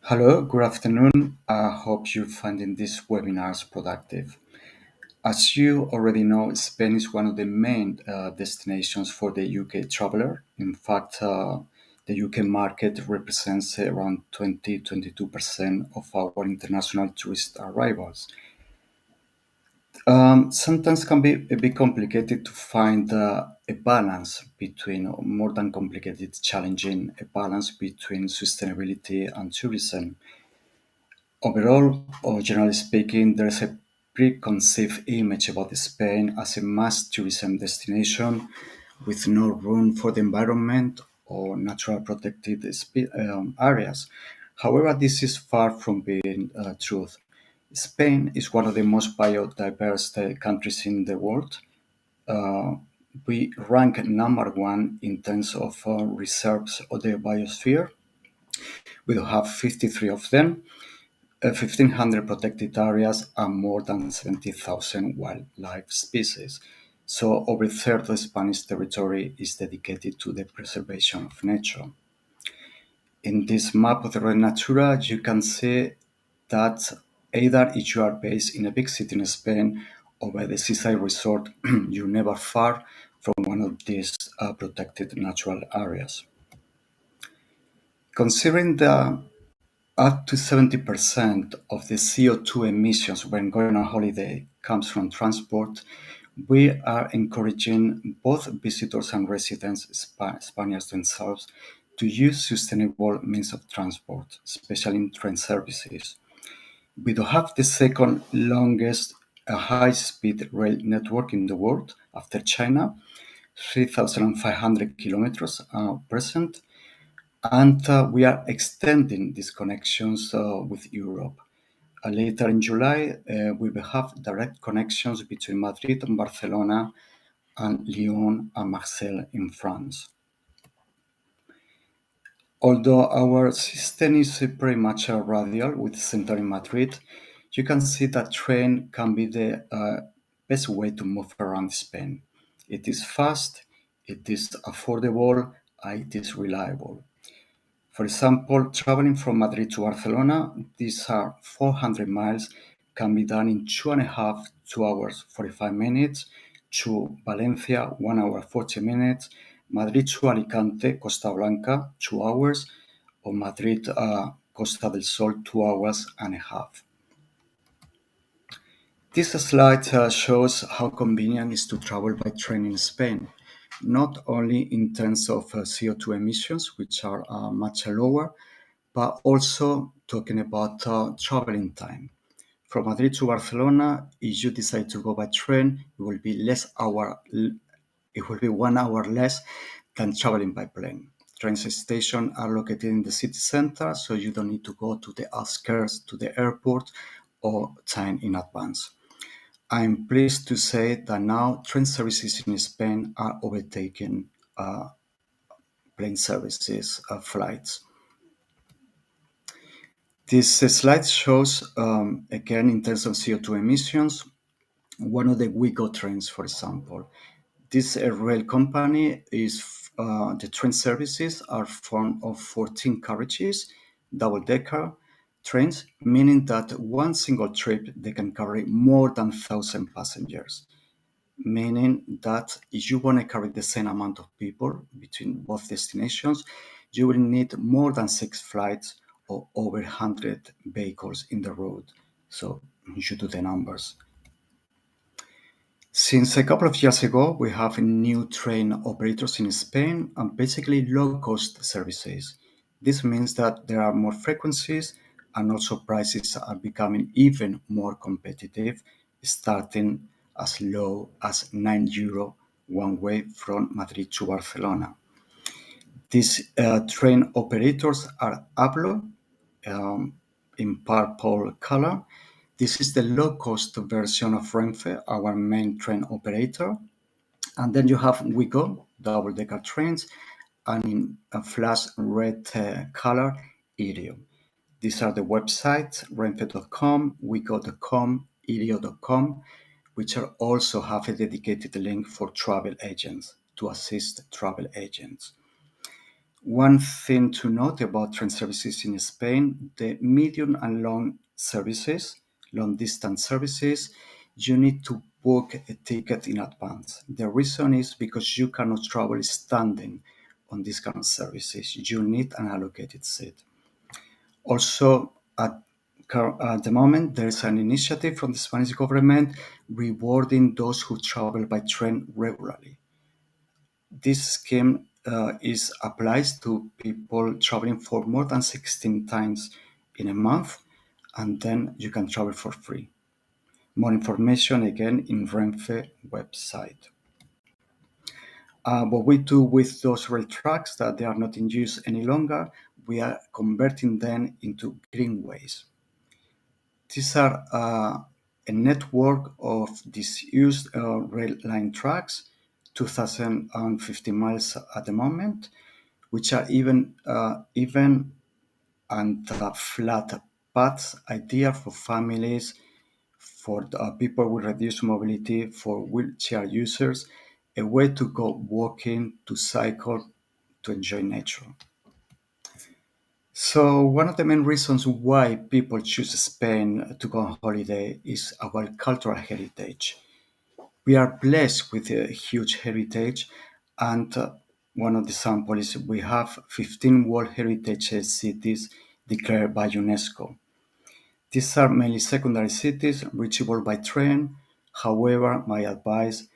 Hello, good afternoon. I hope you're finding these webinars productive. As you already know, Spain is one of the main destinations for the UK traveler. In fact, the UK market represents around 20-22% of our international tourist arrivals. Sometimes can be a bit complicated to find a balance between, or more than complicated, challenging a balance between sustainability and tourism. Overall, or generally speaking, there's a preconceived image about Spain as a mass tourism destination with no room for the environment or natural protected areas. However, this is far from being true. Spain is one of the most biodiverse countries in the world. Uh, we rank number one in terms of reserves of the biosphere. We have 53 of them, 1,500 protected areas, and more than 70,000 wildlife species. So, over a third of Spanish territory is dedicated to the preservation of nature. In this map of the Red Natura, you can see that either if you are based in a big city in Spain or by the seaside resort, you're never far from one of these protected natural areas. Considering the up to 70% of the CO2 emissions when going on holiday comes from transport, we are encouraging both visitors and residents, Spaniards themselves, to use sustainable means of transport, especially in train services. We do have the second longest high-speed rail network in the world after China, 3,500 kilometers present, and we are extending these connections with Europe. Later in July, we will have direct connections between Madrid and Barcelona and Lyon and Marseille in France. Although our system is pretty much radial with center in Madrid, you can see that train can be the best way to move around Spain. It is fast, it is affordable, and it is reliable. For example, traveling from Madrid to Barcelona, these are 400 miles, can be done in 2.5, 2 hours 45 minutes, to Valencia, 1 hour 40 minutes, Madrid to Alicante, Costa Blanca, 2 hours, or Madrid, Costa del Sol, 2 hours and a half. This slide shows how convenient it is to travel by train in Spain, not only in terms of CO2 emissions, which are much lower, but also talking about traveling time. From Madrid to Barcelona, if you decide to go by train, it will be 1 hour less than traveling by plane. Train stations are located in the city center, so you don't need to go to the outskirts, to the airport, or time in advance. I'm pleased to say that now train services in Spain are overtaking plane services, flights. This slide shows, again, in terms of CO2 emissions, one of the Wigo trains, for example. This rail company the train services are formed of 14 carriages, double-decker trains, meaning that one single trip they can carry more than 1,000 passengers. Meaning that if you want to carry the same amount of people between both destinations, you will need more than 6 flights or over 100 vehicles in the road. So you do the numbers. Since a couple of years ago, we have new train operators in Spain and basically low-cost services. This means that there are more frequencies and also prices are becoming even more competitive, starting as low as €9 one way from Madrid to Barcelona. These train operators are Ablo, in purple color. This is the low-cost version of Renfe, our main train operator. And then you have Wigo, double-decker trains, and in a flash red color, Irio. These are the websites, renfe.com, wigo.com, irio.com, which are also have a dedicated link for travel agents, to assist travel agents. One thing to note about train services in Spain, the medium and long distance services, you need to book a ticket in advance. The reason is because you cannot travel standing on these kind of services. You need an allocated seat. Also, at the moment, there is an initiative from the Spanish government rewarding those who travel by train regularly. This scheme is applies to people traveling for more than 16 times in a month, and then you can travel for free. More information again in Renfe website. What we do with those rail tracks that they are not in use any longer, we are converting them into greenways. These are a network of disused rail line tracks, 2,050 miles at the moment, which are even and flat paths, ideal for families, for people with reduced mobility, for wheelchair users, a way to go walking, to cycle, to enjoy nature. So one of the main reasons why people choose Spain to go on holiday is our cultural heritage. We are blessed with a huge heritage, and one of the samples is we have 15 World Heritage Cities declared by UNESCO. These are mainly secondary cities reachable by train. However, my advice,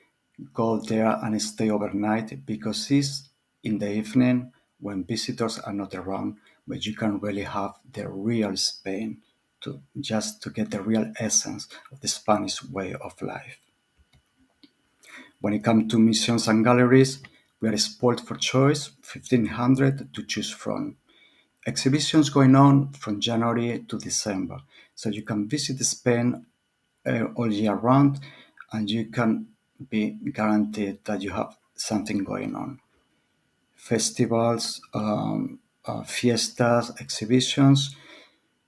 go there and stay overnight because it's in the evening when visitors are not around, but you can really have the real Spain to get the real essence of the Spanish way of life. When it comes to museums and galleries, we are spoiled for choice, 1500 to choose from. Exhibitions going on from January to December. So you can visit Spain all year round and you can be guaranteed that you have something going on. Festivals, fiestas, exhibitions.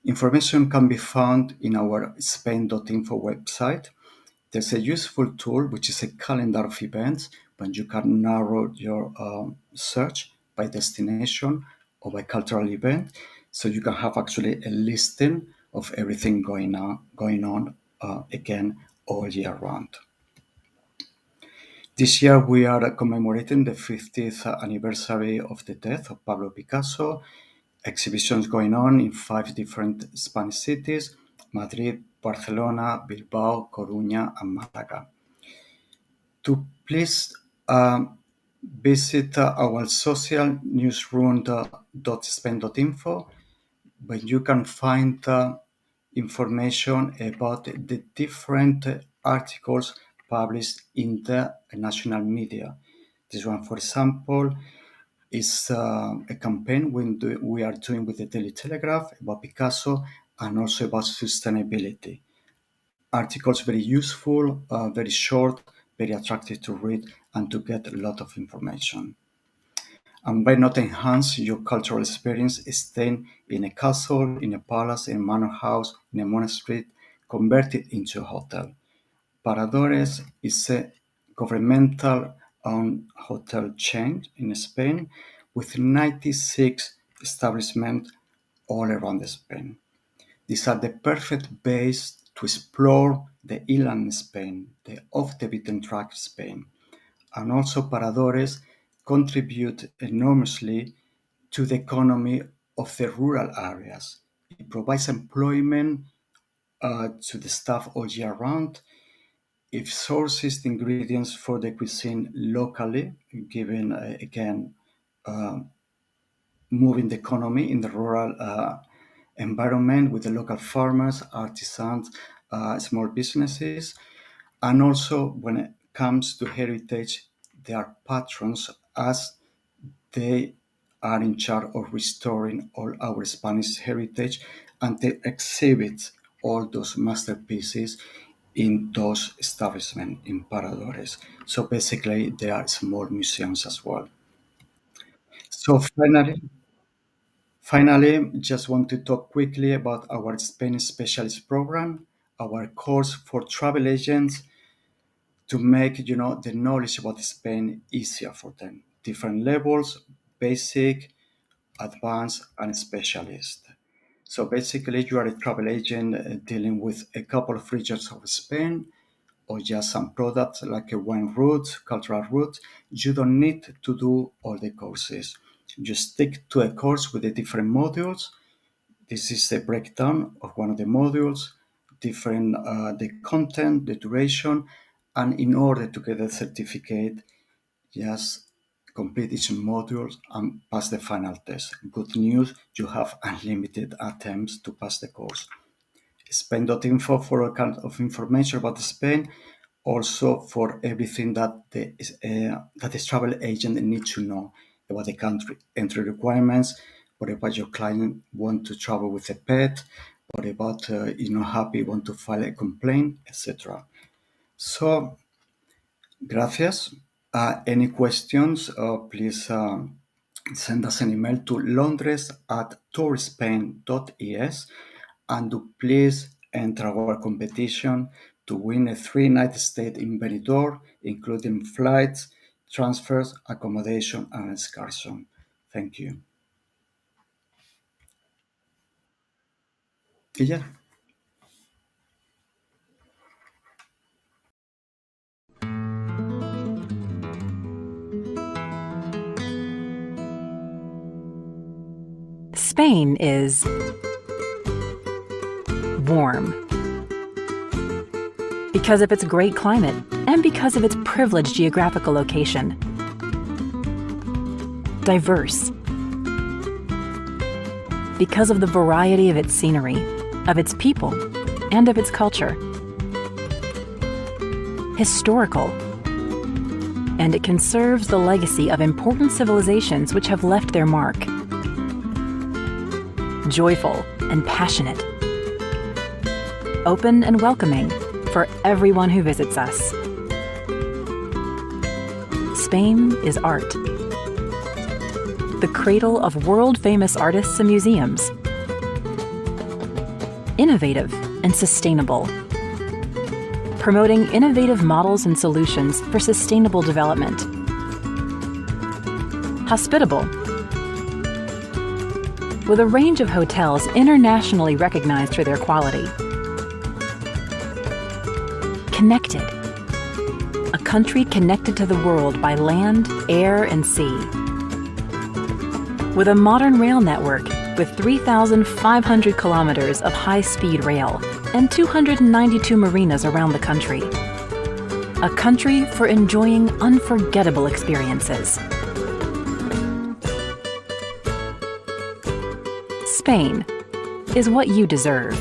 Information can be found in our Spain.info website. There's a useful tool which is a calendar of events when you can narrow your search by destination or by cultural event, so you can have actually a listing of everything going on again all year round. This year we are commemorating the 50th anniversary of the death of Pablo Picasso. Exhibitions going on in 5 different Spanish cities: Madrid, Barcelona, Bilbao, Coruña, and Malaga. To please visit our social newsroom.spain.info, where you can find information about the different articles published in the national media. This one, for example, is a campaign we are doing with the Daily Telegraph about Picasso and also about sustainability. Articles very useful, very short, very attractive to read and to get a lot of information. And why not enhance your cultural experience staying in a castle, in a palace, in a manor house, in a monastery, convert it into a hotel? Paradores is a governmental owned hotel chain in Spain with 96 establishments all around Spain. These are the perfect base to explore the inland Spain, the off the beaten track Spain. And also Paradores contribute enormously to the economy of the rural areas. It provides employment to the staff all year round. It sources the ingredients for the cuisine locally, giving again moving the economy in the rural environment with the local farmers, artisans, small businesses. And also, when it comes to heritage, they are patrons as they are in charge of restoring all our Spanish heritage and they exhibit all those masterpieces in those establishments in Paradores. So basically, they are small museums as well. So finally, just want to talk quickly about our Spanish specialist program, our course for travel agents to make the knowledge about Spain easier for them. Different levels, basic, advanced, and specialist. So basically, you are a travel agent dealing with a couple of regions of Spain or just some products like a wine route, cultural route. You don't need to do all the courses. You stick to a course with the different modules. This is the breakdown of one of the modules, different the content, the duration, and in order to get a certificate, just complete each module and pass the final test. Good news, you have unlimited attempts to pass the course. Spain.info for all kinds of information about Spain, also for everything that the travel agent needs to know about the country entry requirements, what about your client want to travel with a pet, what about you're not happy, want to file a complaint, etc. So, gracias. Any questions? Please send us an email to londres@tourspain.es and do please enter our competition to win a 3-night stay in Benidorm, including flights, transfers, accommodation, and excursion. Thank you. Y ya. Spain is warm because of its great climate and because of its privileged geographical location. Diverse because of the variety of its scenery, of its people, and of its culture. Historical, and it conserves the legacy of important civilizations which have left their mark. Joyful and passionate, open and welcoming for everyone who visits us. Spain is art, the cradle of world-famous artists and museums. Innovative and sustainable, promoting innovative models and solutions for sustainable development. Hospitable, with a range of hotels internationally recognized for their quality. Connected, a country connected to the world by land, air, and sea. With a modern rail network with 3,500 kilometers of high-speed rail and 292 marinas around the country. A country for enjoying unforgettable experiences. Spain is what you deserve.